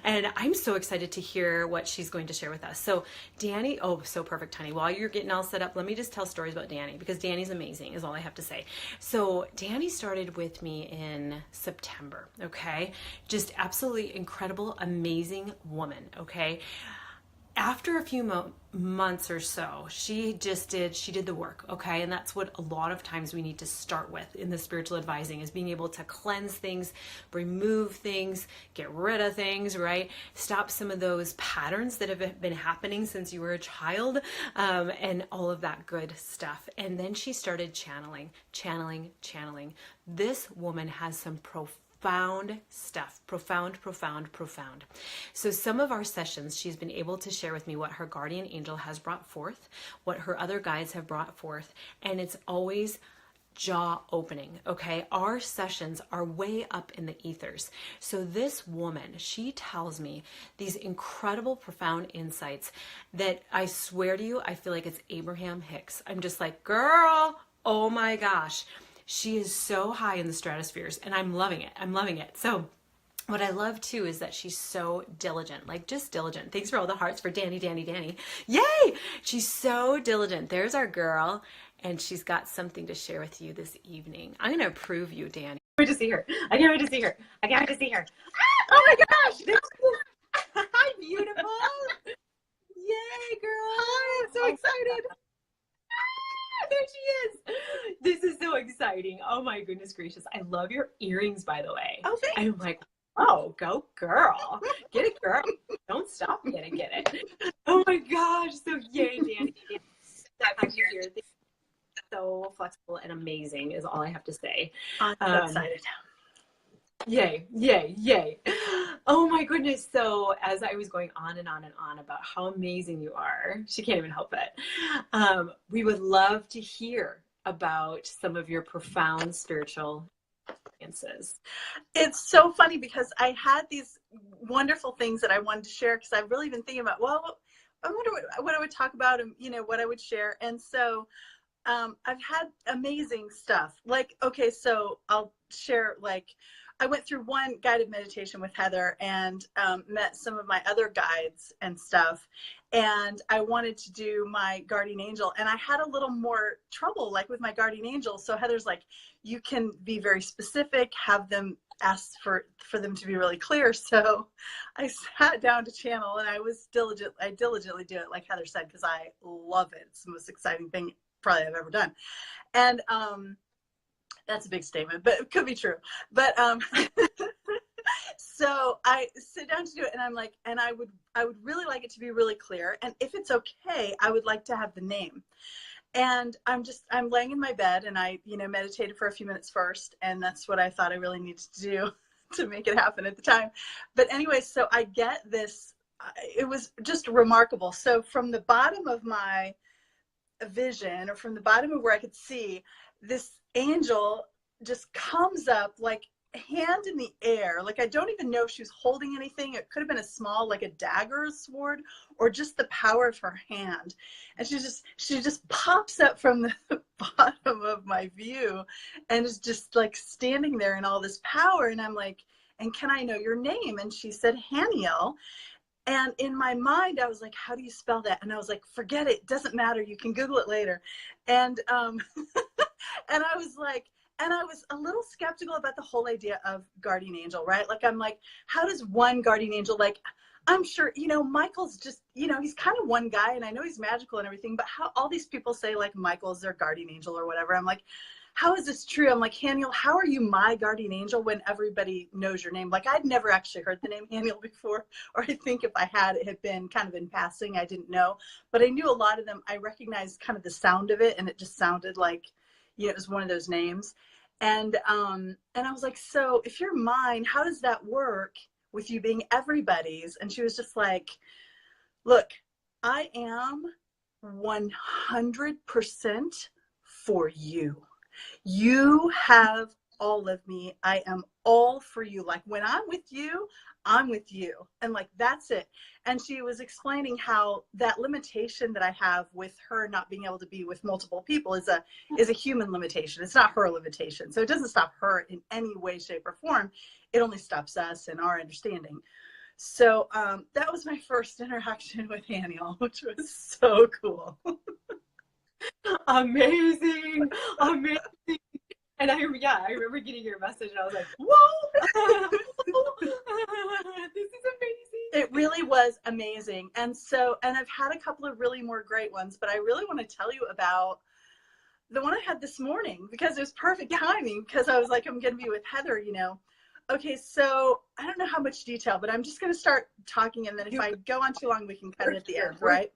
And I'm so excited to hear what she's going to share with us. So, Dani, oh, so perfect, honey. While you're getting all set up, let me just tell stories about Dani because Dani's amazing, is all I have to say. So, Dani started with me in September, okay? Just absolutely incredible, amazing woman, okay? After a few months or so, she did the work, okay? And that's what a lot of times we need to start with in the spiritual advising, is being able to cleanse things, remove things, get rid of things, right? Stop some of those patterns that have been happening since you were a child, and all of that good stuff. And then she started channeling. This woman has some profound stuff. Profound. So some of our sessions, she's been able to share with me what her guardian angel has brought forth, what her other guides have brought forth, and it's always jaw opening, okay? Our sessions are way up in the ethers. So this woman, she tells me these incredible, profound insights that I swear to you, I feel like it's Abraham Hicks. I'm just like, girl, oh my gosh. She is so high in the stratospheres and I'm loving it. So what I love too is that she's so diligent, like just diligent. Thanks for all the hearts for Dani. Yay! She's so diligent. There's our girl. And she's got something to share with you this evening. I'm going to approve you, Dani. I can't wait to see her. I can't wait to see her. Oh my gosh! Hi, beautiful. Yay, girl. Hi, I'm so excited. There she is. This is so exciting. Oh my goodness gracious. I love your earrings, by the way. Oh, thanks. I'm like, oh, go girl. Get it, girl. Don't stop. Get it. Oh my gosh. So yay, Dani. Have you here. So flexible and amazing is all I have to say. I'm so excited. Yay. Oh my goodness. So as I was going on and on about how amazing you are, she can't even help it. We would love to hear about some of your profound spiritual experiences. It's so funny because I had these wonderful things that I wanted to share because I've really been thinking about, well, I wonder what I would talk about and, what I would share. And so I've had amazing stuff. Like, okay, so I'll share, like, I went through one guided meditation with Heather and met some of my other guides and stuff. And I wanted to do my guardian angel. And I had a little more trouble, like, with my guardian angel. So Heather's like, you can be very specific, have them ask for them to be really clear. So I sat down to channel and I diligently do it, like Heather said, because I love it. It's the most exciting thing probably I've ever done. And that's a big statement, but it could be true. But so I sit down to do it and I'm like, and I would really like it to be really clear. And if it's okay, I would like to have the name. And I'm laying in my bed and I, meditated for a few minutes first. And that's what I thought I really needed to do to make it happen at the time. But anyway, so I get this, it was just remarkable. So from the bottom of my vision, or from the bottom of where I could see, this angel just comes up, like, hand in the air. Like, I don't even know if she was holding anything. It could have been a small, like a dagger or sword, or just the power of her hand. And she just pops up from the bottom of my view and is just like standing there in all this power. And I'm like, and can I know your name? And she said, Haniel. And in my mind, I was like, how do you spell that? And I was like, forget it. It doesn't matter. You can Google it later. And and I was like, and I was a little skeptical about the whole idea of guardian angel, right? Like, I'm like, how does one guardian angel, like, I'm sure, Michael's just, he's kind of one guy and I know he's magical and everything, but how all these people say, like, Michael's their guardian angel or whatever. I'm like, how is this true? I'm like, Haniel, how are you my guardian angel when everybody knows your name? Like, I'd never actually heard the name Haniel before, or I think if I had, it had been kind of in passing. I didn't know, but I knew a lot of them. I recognized kind of the sound of it, and it just sounded like, it was one of those names. And I was like, so if you're mine, how does that work with you being everybody's? And she was just like, look, I am 100% for you. You have all of me. I am all for you. Like, when I'm with you, I'm with you. And like, that's it. And she was explaining how that limitation that I have with her not being able to be with multiple people is a human limitation. It's not her limitation. So it doesn't stop her in any way, shape, or form. It only stops us and our understanding. So that was my first interaction with Haniel, which was so cool. Amazing, amazing. And I remember getting your message, and I was like, "Whoa, this is amazing!" It really was amazing, and I've had a couple of really more great ones, but I really want to tell you about the one I had this morning because it was perfect timing. Because I was like, I'm going to be with Heather, you know. Okay, so I don't know how much detail, but I'm just going to start talking, and then if I go on too long, we can cut it at the end, right?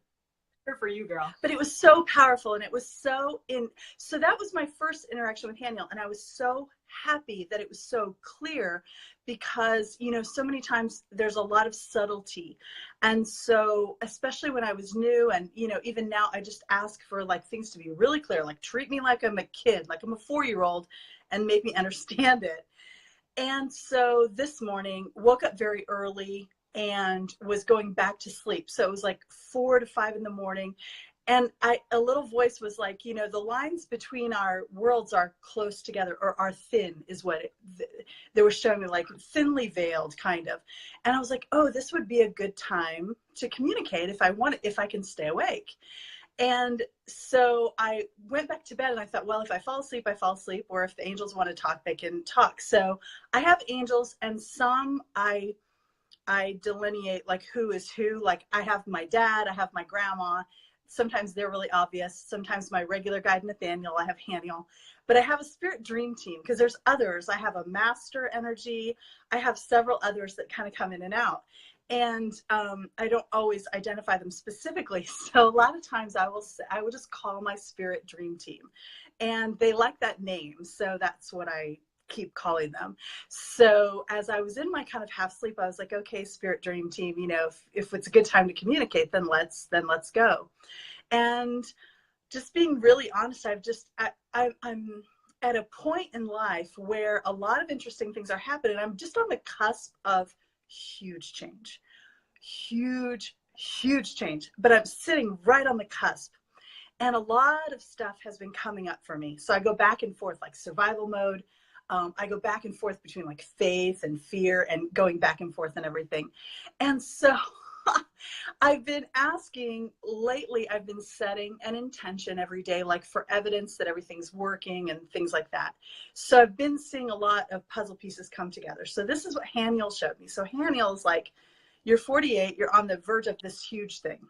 Here for you, girl. But it was so powerful, and it was so that was my first interaction with Haniel, and I was so happy that it was so clear because, you know, so many times there's a lot of subtlety. And so, especially when I was new, and, you know, even now I just ask for like things to be really clear, like treat me like I'm a kid, like I'm a 4-year-old, and make me understand it. And so this morning, woke up very early and was going back to sleep. So it was like 4 to 5 in the morning. And a little voice was like, you know, the lines between our worlds are close together, or are thin, is what they were showing me, like thinly veiled kind of. And I was like, oh, this would be a good time to communicate if I can stay awake. And so I went back to bed, and I thought, well, if I fall asleep, I fall asleep, or if the angels want to talk, they can talk. So I have angels, and some I delineate like who is who. Like I have my dad, I have my grandma. Sometimes they're really obvious. Sometimes my regular guide, Nathaniel, I have Haniel. But I have a spirit dream team because there's others. I have a master energy. I have several others that kind of come in and out. And I don't always identify them specifically. So a lot of times I will just call my spirit dream team. And they like that name. So that's what I keep calling them. So as I was in my kind of half sleep, I was like, okay, spirit dream team, you know, if it's a good time to communicate, then let's go. And just being really honest, I'm at a point in life where a lot of interesting things are happening. I'm just on the cusp of huge change, huge change, but I'm sitting right on the cusp. And a lot of stuff has been coming up for me. So I go back and forth, like survival mode. I go back and forth between like faith and fear, and going back and forth and everything. And so I've been asking lately, I've been setting an intention every day, like for evidence that everything's working and things like that. So I've been seeing a lot of puzzle pieces come together. So this is what Haniel showed me. So Haniel is like, you're 48, you're on the verge of this huge thing.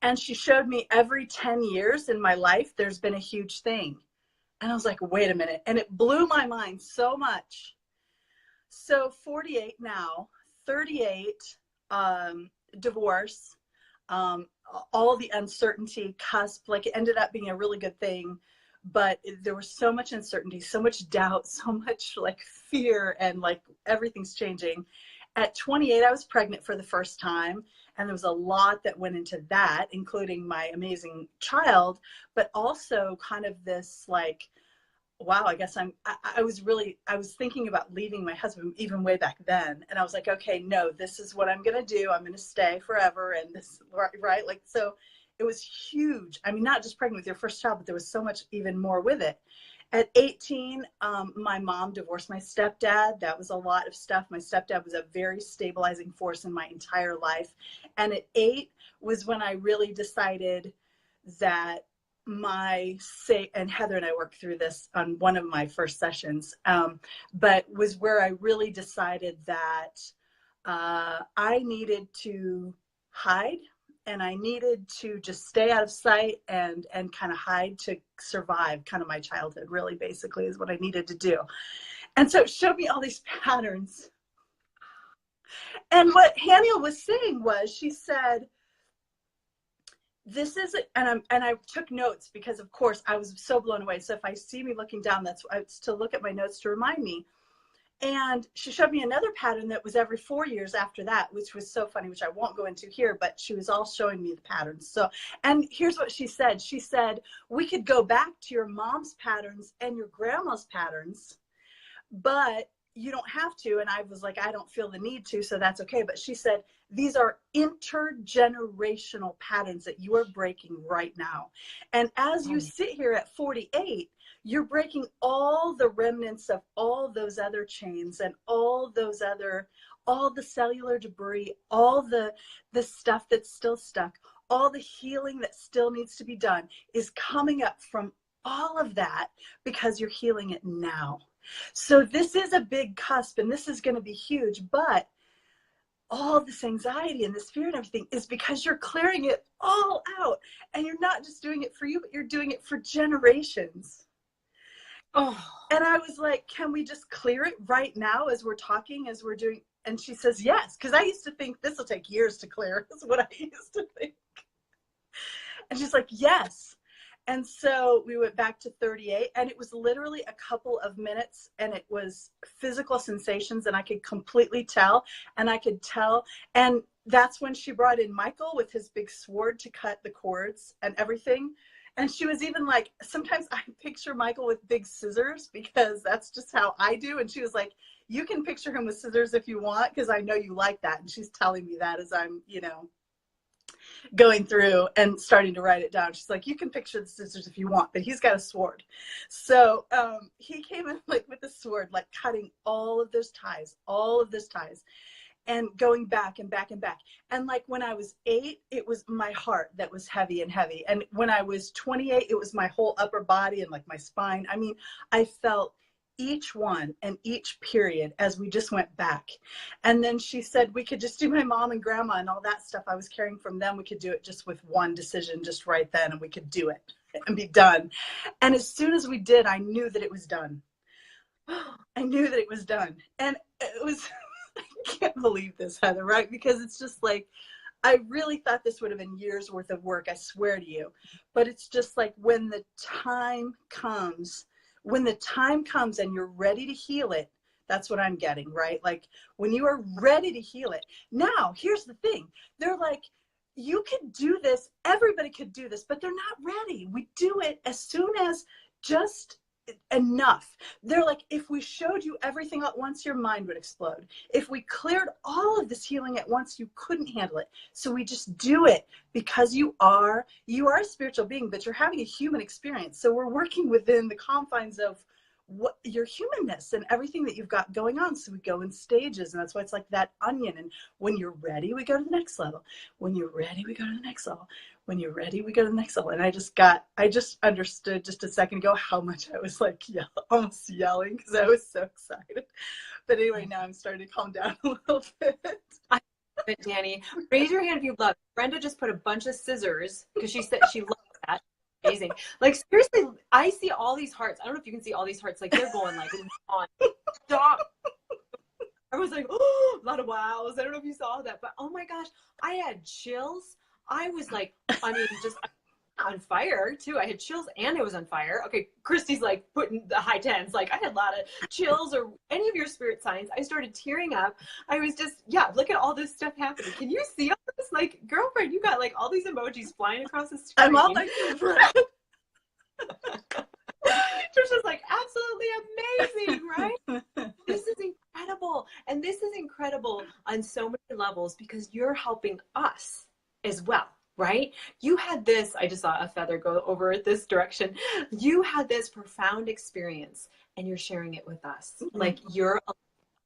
And she showed me every 10 years in my life, there's been a huge thing. And I was like, wait a minute. And it blew my mind so much. So 48 now, 38, divorce, all the uncertainty, cusp, like it ended up being a really good thing. But there was so much uncertainty, so much doubt, so much like fear, and like everything's changing. At 28, I was pregnant for the first time. And there was a lot that went into that, including my amazing child, but also kind of this like, wow, I guess I was thinking about leaving my husband even way back then. And I was like, okay, no, this is what I'm going to do. I'm going to stay forever. And this, right? Like, so it was huge. I mean, not just pregnant with your first child, but there was so much even more with it. At 18, my mom divorced my stepdad. That was a lot of stuff. My stepdad was a very stabilizing force in my entire life. And at 8 was when I really decided that and Heather and I worked through this on one of my first sessions, but was where I really decided that I needed to hide. And I needed to just stay out of sight and kind of hide to survive kind of my childhood, really, basically, is what I needed to do. And so it showed me all these patterns. And what Haniel was saying was, she said, this is, and I took notes because, of course, I was so blown away. So if I see me looking down, it's to look at my notes to remind me. And she showed me another pattern that was every 4 years after that, which was so funny, which I won't go into here, but she was all showing me the patterns. So, and here's what she said. She said, we could go back to your mom's patterns and your grandma's patterns, but you don't have to. And I was like, I don't feel the need to, so that's okay. But she said, these are intergenerational patterns that you are breaking right now. And as you sit here at 48, you're breaking all the remnants of all those other chains and all all the cellular debris, all the stuff that's still stuck, all the healing that still needs to be done is coming up from all of that because you're healing it now. So this is a big cusp, and this is going to be huge, but all this anxiety and this fear and everything is because you're clearing it all out, and you're not just doing it for you, but you're doing it for generations. Oh. And I was like, can we just clear it right now as we're talking, as we're doing? And she says, yes. Because I used to think this will take years to clear. That's what I used to think. And she's like, yes. And so we went back to 38, and it was literally a couple of minutes, and it was physical sensations, and I could completely tell, and I could tell. And that's when she brought in Michael with his big sword to cut the cords and everything. And she was even like, sometimes I picture Michael with big scissors because that's just how I do. And she was like, you can picture him with scissors if you want, because I know you like that. And she's telling me that as I'm, going through and starting to write it down. She's like, you can picture the scissors if you want, but he's got a sword. So he came in like with a sword, like cutting all of those ties, and going back and back and back. And like when I was 8, it was my heart that was heavy and heavy. And when I was 28, it was my whole upper body and like my spine. I mean, I felt each one and each period as we just went back. And then she said we could just do my mom and grandma and all that stuff I was carrying from them. We could do it just with one decision, just right then, and we could do it and be done. And as soon as we did, I knew that it was done. I knew that it was done. And it was, I can't believe this, Heather, right? Because it's just like, I really thought this would have been years worth of work, I swear to you. But it's just like when the time comes and you're ready to heal it, that's what I'm getting, right? Like when you are ready to heal it. Now, here's the thing. They're like, you could do this. Everybody could do this, but they're not ready. We do it as soon as just enough. They're like, if we showed you everything at once, your mind would explode. If we cleared all of this healing at once, you couldn't handle it. So we just do it because you are a spiritual being, but you're having a human experience. So we're working within the confines of what your humanness and everything that you've got going on. So we go in stages, and that's why it's like that onion. And when you're ready, we go to the next level. When you're ready, we go to the next level. When you're ready, we go to the next level. And I just understood just a second ago how much I was like almost yelling because I was so excited. But anyway, now I'm starting to calm down a little bit. I love it, Dani. Raise your hand if you love. Brenda just put a bunch of scissors because she said she loves that. Amazing. Like seriously, I see all these hearts. I don't know if you can see all these hearts. Like they're going like on. Stop. I was like, oh, a lot of wows. I don't know if you saw that, but oh my gosh, I had chills. I was like, I mean, just on fire too. I had chills and I was on fire. Okay, Christy's like putting the high tens. Like I had a lot of chills or any of your spirit signs. I started tearing up. I was just, look at all this stuff happening. Can you see all this? Like, girlfriend, you got like all these emojis flying across the screen. I'm all like, Trisha's like, absolutely amazing, right? This is incredible. And this is incredible on so many levels because you're helping us as well, right? You had this, I just saw a feather go over this direction. You had this profound experience and you're sharing it with us. Mm-hmm. Like you're allowing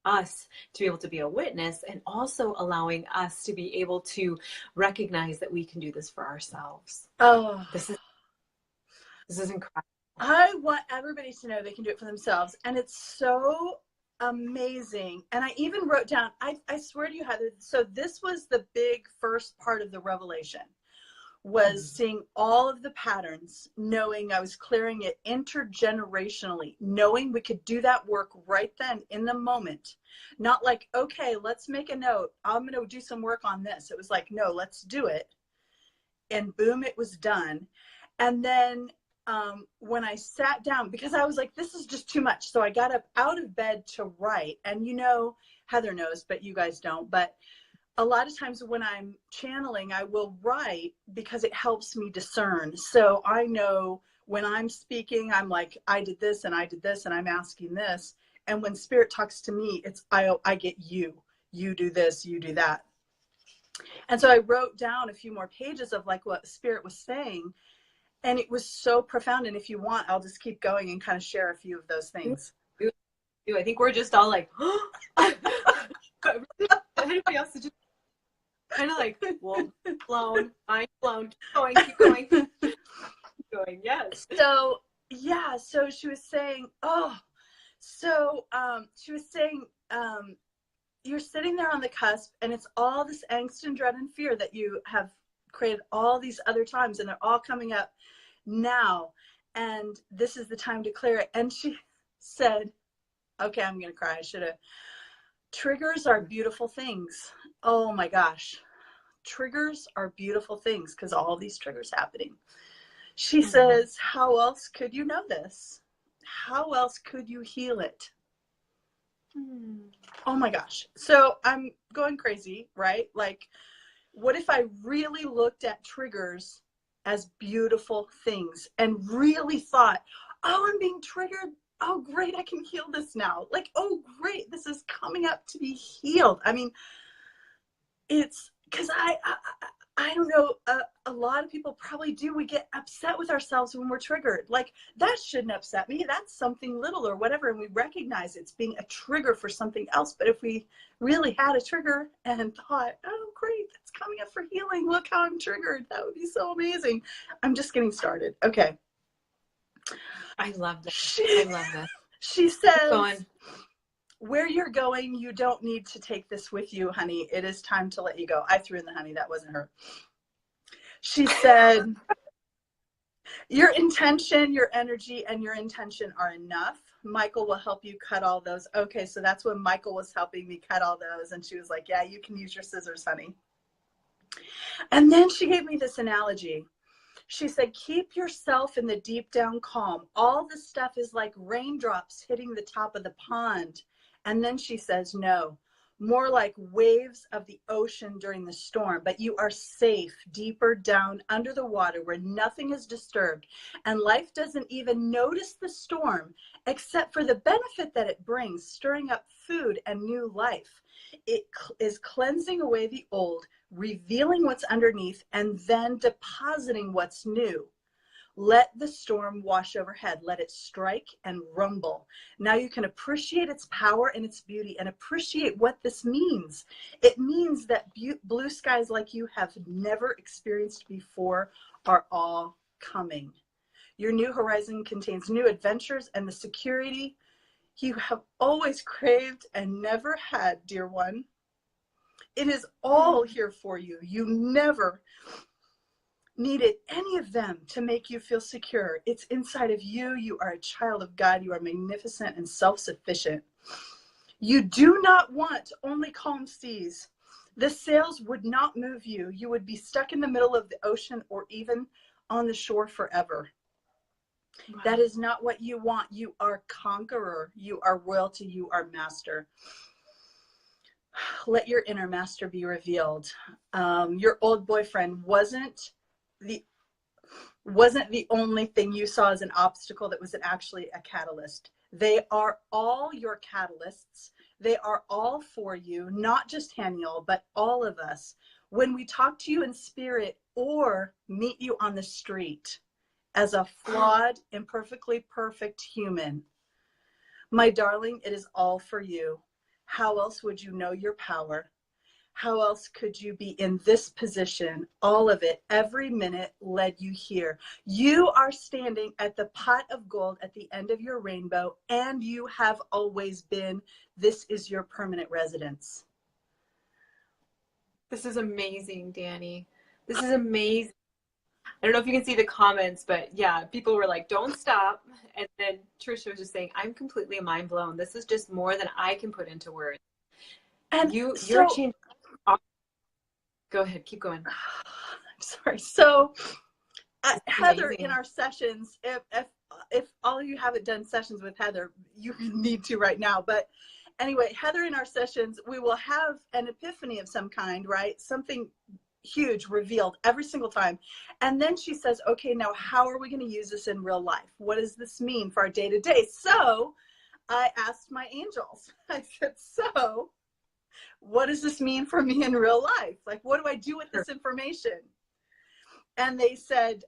us to be able to be a witness and also allowing us to be able to recognize that we can do this for ourselves. Oh, this is incredible. I want everybody to know they can do it for themselves. And it's so amazing. And I even wrote down, I swear to you, Heather, so this was the big first part of the revelation, was seeing all of the patterns, knowing I was clearing it intergenerationally, knowing we could do that work right then in the moment. Not like, okay, let's make a note. I'm going to do some work on this. It was like, no, let's do it. And boom, it was done. And then when I sat down, because I was like, this is just too much. So I got up out of bed to write. And Heather knows, but you guys don't. But a lot of times when I'm channeling, I will write because it helps me discern. So I know when I'm speaking, I'm like, I did this and I did this and I'm asking this. And when spirit talks to me, it's I get you do this, you do that. And so I wrote down a few more pages of like what spirit was saying. And it was so profound. And if you want, I'll just keep going and kind of share a few of those things. I think we're just all like, Everybody else is just kind of like, well, blown, mind blown. Keep going, keep going. Yes. So yeah, so she was saying, she was saying, you're sitting there on the cusp, and it's all this angst and dread and fear that you have created all these other times, and they're all coming up now, and this is the time to clear it. And she said, okay, I'm gonna cry, I should have. Triggers are beautiful things. Oh my gosh, triggers are beautiful things, because all these triggers happening. She says, how else could you know this? How else could you heal it? Oh my gosh. So I'm going crazy, right? Like, what if I really looked at triggers as beautiful things and really thought, oh, I'm being triggered. Oh, great, I can heal this now. Like, oh, great, this is coming up to be healed. I mean, it's because I don't know, a lot of people probably do. We get upset with ourselves when we're triggered. Like, that shouldn't upset me. That's something little or whatever. And we recognize it's being a trigger for something else. But if we really had a trigger and thought, oh, great, that's coming up for healing. Look how I'm triggered. That would be so amazing. I'm just getting started. Okay. I love that. I love that. She says, where you're going, you don't need to take this with you, honey. It is time to let you go. I threw in the honey. That wasn't her. She said, your intention, your energy, and your intention are enough. Michael will help you cut all those. Okay, so that's when Michael was helping me cut all those. And she was like, yeah, you can use your scissors, honey. And then she gave me this analogy. She said, keep yourself in the deep down calm. All this stuff is like raindrops hitting the top of the pond. And then she says, no, more like waves of the ocean during the storm, but you are safe deeper down under the water where nothing is disturbed. And life doesn't even notice the storm except for the benefit that it brings, stirring up food and new life. It is cleansing away the old, revealing what's underneath, and then depositing what's new. Let the storm wash overhead. Let it strike and rumble. Now you can appreciate its power and its beauty and appreciate what this means. It means that blue skies like you have never experienced before are all coming. Your new horizon contains new adventures and the security you have always craved and never had, dear one. It is all here for you. You never needed any of them to make you feel secure. It's inside of you. You are a child of God. You are magnificent and self-sufficient. You do not want only calm seas. The sails would not move you. You would be stuck in the middle of the ocean or even on the shore forever. Wow. That is not what you want. You are conqueror. You are royalty. You are master. Let your inner master be revealed. Your old boyfriend wasn't the only thing you saw as an obstacle that was actually a catalyst. They are all your catalysts. They are all for you, not just Haniel, but all of us. When we talk to you in spirit or meet you on the street as a flawed, imperfectly perfect human, my darling, it is all for you. How else would you know your power? How else could you be in this position? All of it, every minute led you here. You are standing at the pot of gold at the end of your rainbow, and you have always been. This is your permanent residence. This is amazing, Dani. This is amazing. I don't know if you can see the comments, but yeah, people were like, don't stop. And then Trisha was just saying, I'm completely mind blown. This is just more than I can put into words. And you're changing. Go ahead, keep going. I'm sorry. So Heather, in our sessions, if all of you haven't done sessions with Heather, you need to right now. But anyway, Heather, in our sessions, we will have an epiphany of some kind, right? Something huge revealed every single time. And then she says, okay, now how are we going to use this in real life? What does this mean for our day-to-day? So I asked my angels, I said, so what does this mean for me in real life? Like, what do I do with this information? And they said,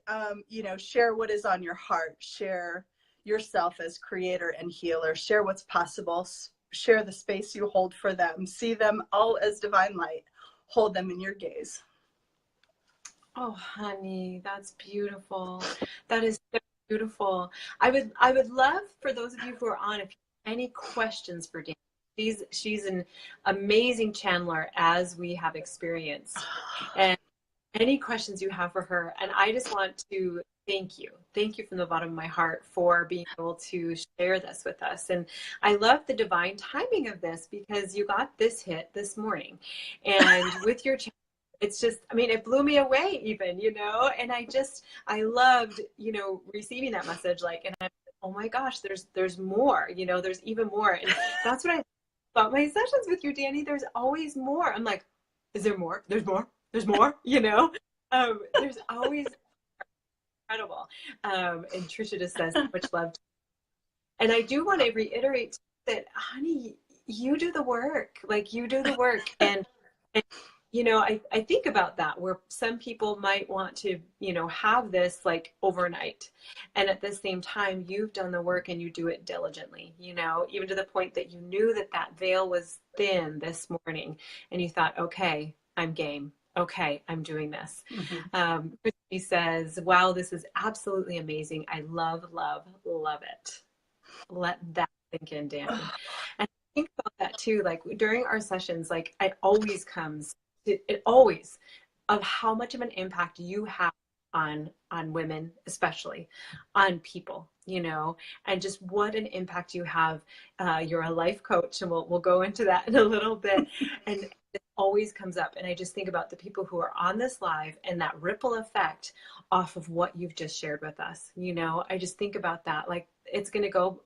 share what is on your heart, share yourself as creator and healer, share what's possible, share the space you hold for them. See them all as divine light. Hold them in your gaze. Oh, honey, that's beautiful. That is so beautiful. I would love for those of you who are on, if you have any questions for Dani. She's an amazing channeler, as we have experienced. And any questions you have for her. And I just want to thank you. Thank you from the bottom of my heart for being able to share this with us. And I love the divine timing of this, because you got this hit this morning. And with your channel, it's just, I mean, it blew me away even, and I loved, receiving that message, and I'm, oh my gosh, there's more, there's even more. And that's what I about my sessions with you, Dani. There's always more. I'm like, is there more? There's more. There's more. There's always incredible. And Trisha just says, much love. And I do want to reiterate that, honey, you do the work. You do the work. And I think about that, where some people might want to, have this overnight. And at the same time, you've done the work and you do it diligently, even to the point that you knew that veil was thin this morning and you thought, okay, I'm game. Okay, I'm doing this. Mm-hmm. Christy says, wow, this is absolutely amazing. I love, love, love it. Let that sink in, Dani. And I think about that too, during our sessions, it always comes, it always, of how much of an impact you have on women, especially on people, and just what an impact you have. You're a life coach, and we'll go into that in a little bit. And it always comes up. And I just think about the people who are on this live and that ripple effect off of what you've just shared with us. I just think about that. It's going to go.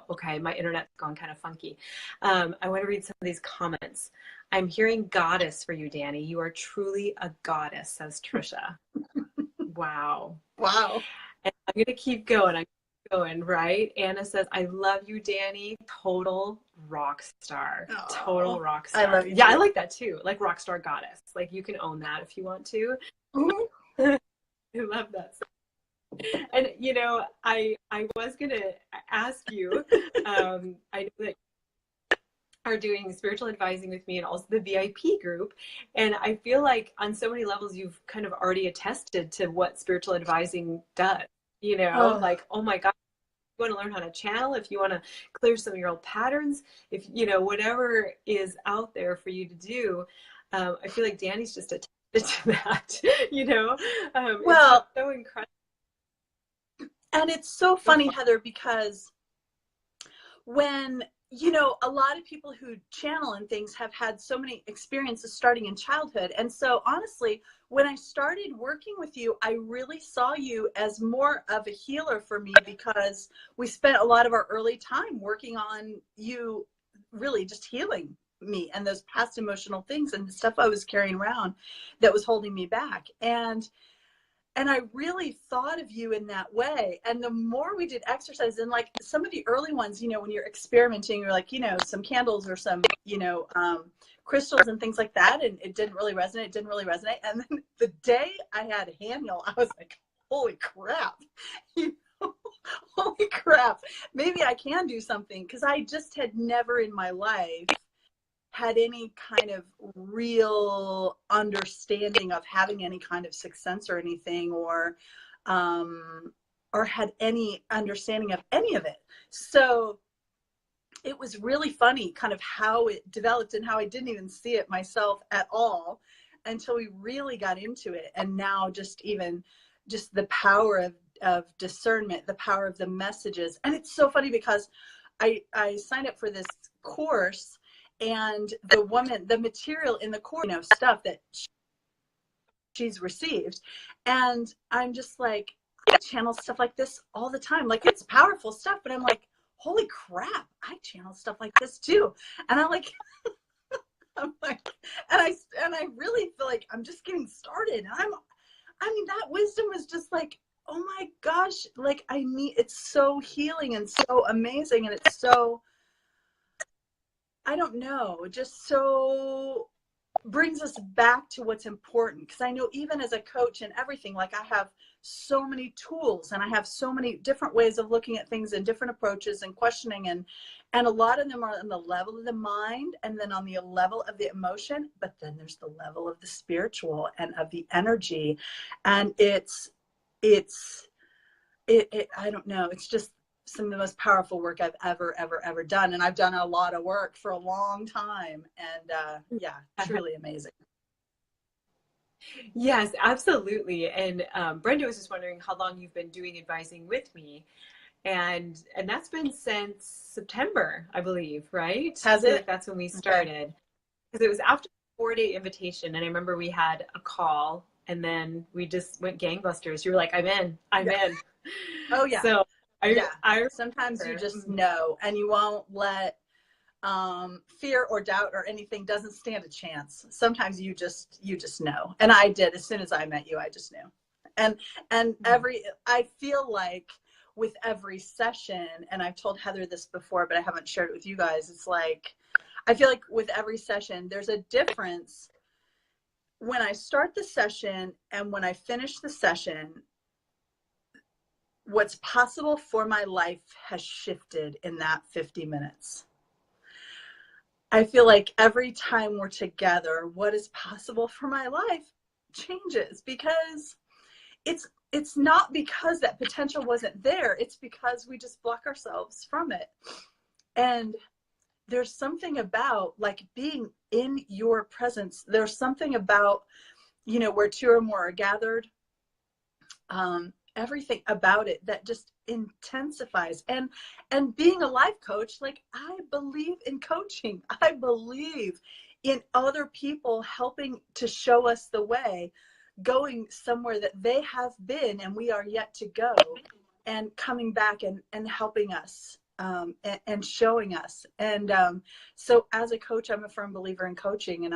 Okay. My internet's gone kind of funky. I want to read some of these comments. I'm hearing goddess for you, Dani. You are truly a goddess, says Trisha. Wow. Wow. And I'm going to keep going. Right? Anna says, I love you, Dani. Total rock star. Aww. Total rock star. I love you. Yeah, I like that too. Rock star goddess. You can own that if you want to. Mm-hmm. I love that. And I was gonna ask you, I know that you are doing spiritual advising with me and also the VIP group, and I feel like on so many levels you've kind of already attested to what spiritual advising does. Oh my God, if you want to learn how to channel, if you want to clear some of your old patterns, if whatever is out there for you to do, I feel like Dani's just attested to that. Well, it's so incredible. And it's so funny, Heather, because when, a lot of people who channel and things have had so many experiences starting in childhood. And so honestly, when I started working with you, I really saw you as more of a healer for me, because we spent a lot of our early time working on you, really just healing me and those past emotional things and the stuff I was carrying around that was holding me back. And I really thought of you in that way. And the more we did exercise, and some of the early ones, when you're experimenting, you're some candles or some, crystals and things like that. And it didn't really resonate. And then the day I had Haniel, I was like, holy crap, holy crap. Maybe I can do something, because I just had never in my life had any kind of real understanding of having any kind of sixth sense or anything, or had any understanding of any of it. So it was really funny kind of how it developed and how I didn't even see it myself at all until we really got into it. And now just the power of discernment, the power of the messages. And it's so funny because I signed up for this course, and the material in the course, stuff that she's received. And I'm just like, I channel stuff like this all the time. It's powerful stuff, but I'm like, holy crap, I channel stuff like this too. And I'm like, and I really feel like I'm just getting started. And that wisdom was just like, oh my gosh, it's so healing and so amazing. And it's so, I don't know, just so brings us back to what's important. Because I know even as a coach and everything, like I have so many tools and I have so many different ways of looking at things and different approaches and questioning, and a lot of them are on the level of the mind and then on the level of the emotion, but then there's the level of the spiritual and of the energy. And I don't know, it's just some of the most powerful work I've ever done. And I've done a lot of work for a long time, and yeah, truly amazing. Yes, absolutely. And Brenda was just wondering how long you've been doing advising with me. And that's been since September, I believe, right? Has I feel it? like that's when we started. Because it was after a 4-day invitation. And I remember we had a call and then we just went gangbusters. You were like, I'm in. Yeah. Oh yeah. So Yeah. I Sometimes you just know, and you won't let fear or doubt or anything doesn't stand a chance. Sometimes you just know. And I did. As soon as I met you, I just knew. And I feel like with every session, and I've told Heather this before, but I haven't shared it with you guys, it's like, I feel like with every session, there's a difference when I start the session and when I finish the session. What's possible for my life has shifted in that 50 minutes. I feel like every time we're together, what is possible for my life changes, because it's not because that potential wasn't there. It's because we just block ourselves from it. And there's something about like being in your presence. There's something about, where two or more are gathered. Everything about it that just intensifies. And being a life coach, like, I believe in coaching. I believe in other people helping to show us the way, going somewhere that they have been and we are yet to go, and coming back and helping us, and showing us. And so as a coach, I'm a firm believer in coaching, and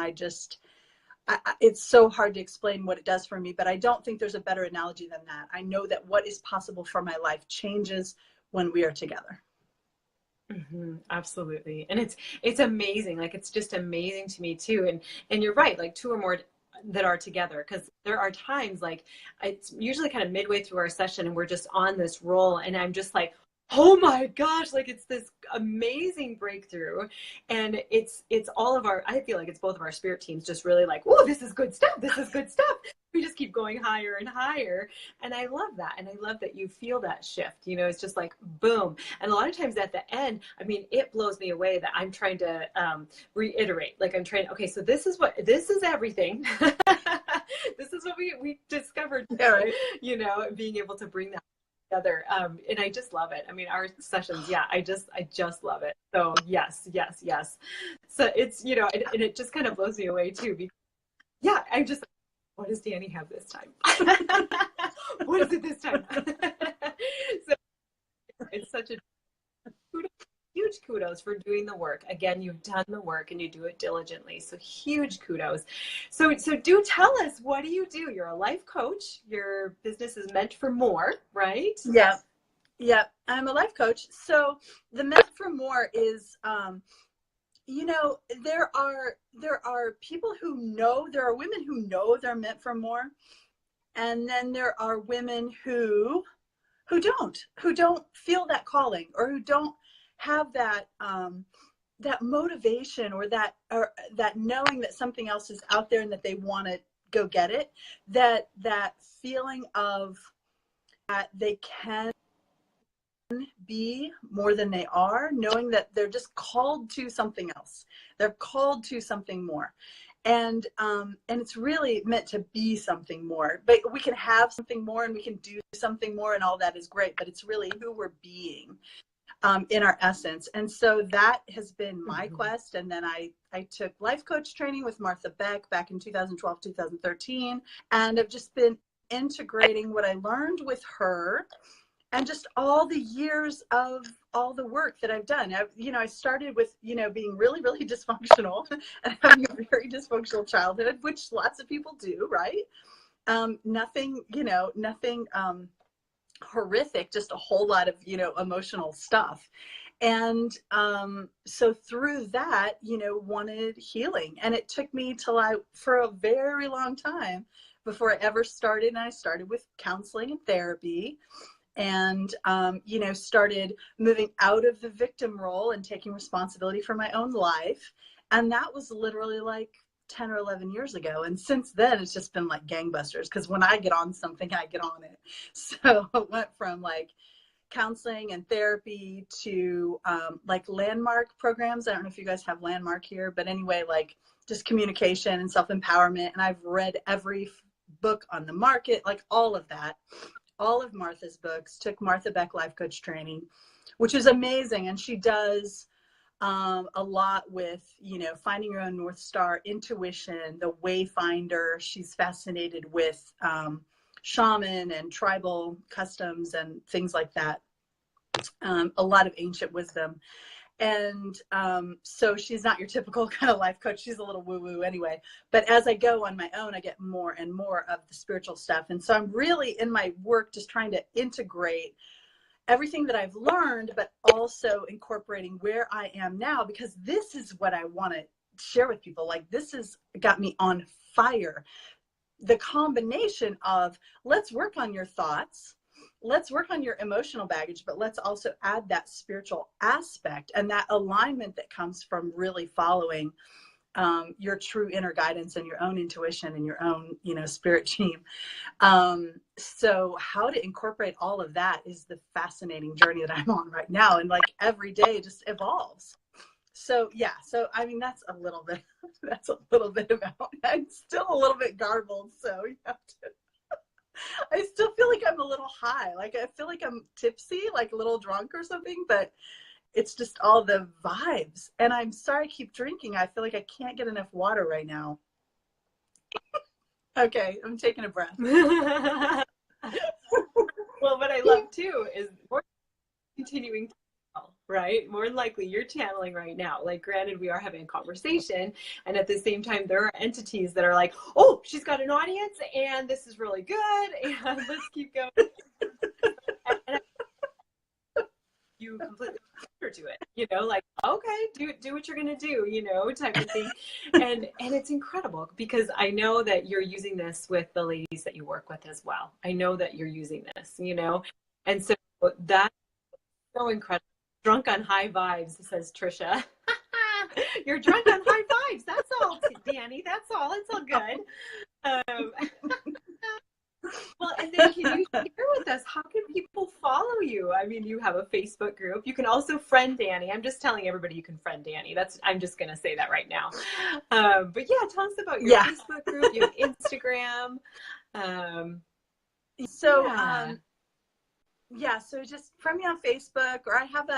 it's so hard to explain what it does for me, but I don't think there's a better analogy than that. I know that what is possible for my life changes when we are together. Mm-hmm, absolutely. And it's amazing. Like, it's just amazing to me too. And you're right, like two or more that are together, because there are times like it's usually kind of midway through our session and we're just on this roll and I'm just like, oh my gosh, like it's this amazing breakthrough. And it's all of our, I feel like it's both of our spirit teams just really like, oh, this is good stuff. This is good stuff. We just keep going higher and higher. And I love that. And I love that you feel that shift, it's just like, boom. And a lot of times at the end, I mean, it blows me away that I'm trying to reiterate, like I'm trying, okay, so this is everything. This is what we discovered, yeah, right. being able to bring that together. And I just love it. I mean, our sessions, yeah, I just love it. So yes. So it's, and it just kind of blows me away too, because yeah, I'm just, what does Dani have this time? What is it this time? So it's such a huge kudos for doing the work. Again, you've done the work and you do it diligently. So huge kudos. So do tell us, what do you do? You're a life coach. Your business is meant for more, right? Yeah. Yeah. I'm a life coach. So the meant for more is, there are people who know, there are women who know they're meant for more. And then there are women who don't feel that calling, or who don't have that motivation, or that knowing that something else is out there and that they want to go get it, that feeling of that they can be more than they are, knowing that they're just called to something else. They're called to something more. And it's really meant to be something more. But we can have something more and we can do something more, and all that is great, but it's really who we're being in our essence. And so that has been my quest. And then I took life coach training with Martha Beck back in 2012, 2013. And I've just been integrating what I learned with her, and just all the years of all the work that I've done. I started with, being really, really dysfunctional and having a very dysfunctional childhood, which lots of people do, right? Nothing horrific, just a whole lot of, emotional stuff. And so through that, wanted healing. And it took me for a very long time before I ever started. And I started with counseling and therapy, and, started moving out of the victim role and taking responsibility for my own life. And that was literally like 10 or 11 years ago. And since then, it's just been like gangbusters, because when I get on something, I get on it. So it went from like counseling and therapy to like landmark programs. I don't know if you guys have landmark here, but anyway, like just communication and self-empowerment. And I've read every book on the market, like all of that, all of Martha's books. Took Martha Beck life coach training, which is amazing. And she does a lot with, finding your own North Star, intuition, the wayfinder. She's fascinated with shaman and tribal customs and things like that. A lot of ancient wisdom. And so she's not your typical kind of life coach. She's a little woo-woo anyway. But as I go on my own, I get more and more of the spiritual stuff. And so I'm really in my work just trying to integrate everything that I've learned, but also incorporating where I am now, because this is what I want to share with people. Like, this has got me on fire. The combination of, let's work on your thoughts, let's work on your emotional baggage, but let's also add that spiritual aspect and that alignment that comes from really following your true inner guidance and your own intuition and your own, spirit team. So how to incorporate all of that is the fascinating journey that I'm on right now. And like every day just evolves. So yeah, so I mean, that's a little bit about, I'm still a little bit garbled. So you have to, I still feel like I'm a little high. Like I feel like I'm tipsy, like a little drunk or something, but it's just all the vibes. And I'm sorry I keep drinking. I feel like I can't get enough water right now. Okay, I'm taking a breath. Well, what I love too is more continuing to channel, right? More than likely you're channeling right now. Like, granted, we are having a conversation, and at the same time there are entities that are like, oh, she's got an audience and this is really good and let's keep going. And you completely to it, like, okay, do what you're gonna do, type of thing. And it's incredible, because I know that you're using this with the ladies that you work with as well. I know that you're using this, and so that's so incredible. Drunk on high vibes, says Trisha. You're drunk on high vibes, that's all, Dani, that's all. It's all good. Well, and then can you share with us, how can people follow you? I mean, you have a Facebook group. You can also friend Dani. I'm just telling everybody you can friend Dani. I'm just going to say that right now. But yeah, tell us about your Facebook group. You have Instagram. So just friend me on Facebook, or I have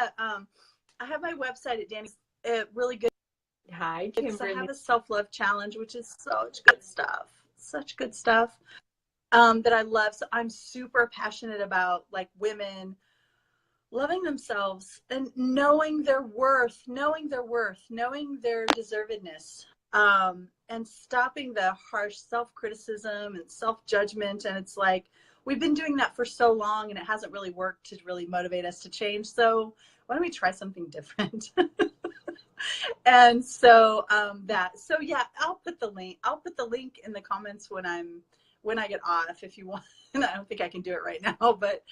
my website at Dani's, really good. Hi, Kimberly. I have a self-love challenge, which is such good stuff. That I love. So I'm super passionate about like women loving themselves and knowing their worth, knowing their deservedness, and stopping the harsh self-criticism and self-judgment. And it's like, we've been doing that for so long and it hasn't really worked to really motivate us to change. So why don't we try something different? And so so yeah, I'll put the link in the comments when I get off, if you want. And I don't think I can do it right now, but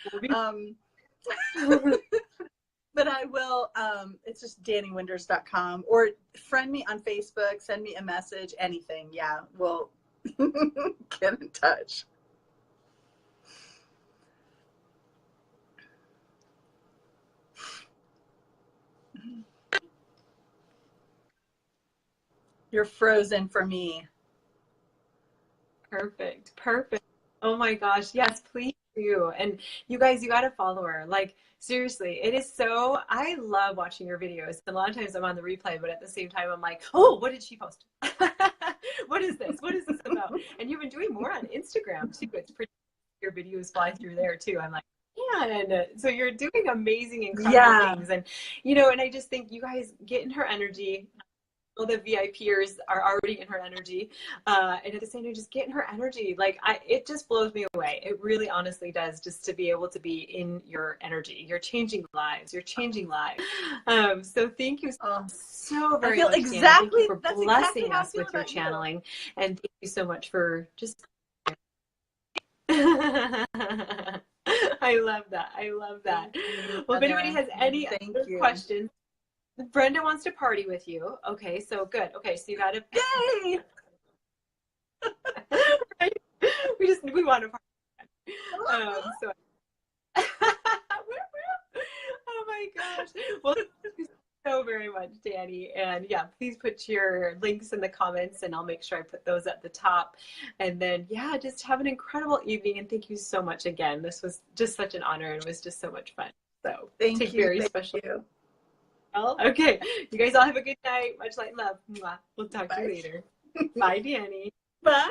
but I will. It's just DaniWinders.com, or friend me on Facebook, send me a message, anything. Yeah, we'll get in touch. You're frozen for me. Perfect. Oh my gosh. Yes, please do. And you guys, you got to follow her. Like, seriously, it is so, I love watching your videos. A lot of times I'm on the replay, but at the same time, I'm like, oh, what did she post? What is this? What is this about? And you've been doing more on Instagram too. It's pretty, your videos fly through there too. I'm like, man, so you're doing amazing, incredible things. And, and I just think you guys get in her energy. all the VIPers are already in her energy. And at the same time, just getting her energy. Like it just blows me away. It really honestly does, just to be able to be in your energy. You're changing lives. You're changing lives. So thank you so very much, exactly, Dani. Thank you for that's blessing exactly how I us feel with your about you. channeling. And thank you so much for just I love that. I love that. Well, if anybody has any other questions, Brenda wants to party with you. Okay, so good. Okay, so you got to Yay! Right? We want to party. So oh my gosh. Well, thank you so very much, Dani. And yeah, please put your links in the comments and I'll make sure I put those at the top. And then, yeah, just have an incredible evening. And thank you so much again. This was just such an honor and it was just so much fun. So Thank you. Very special. Okay. You guys all have a good night. Much light and love. We'll talk to you later. Bye, Dani. Bye.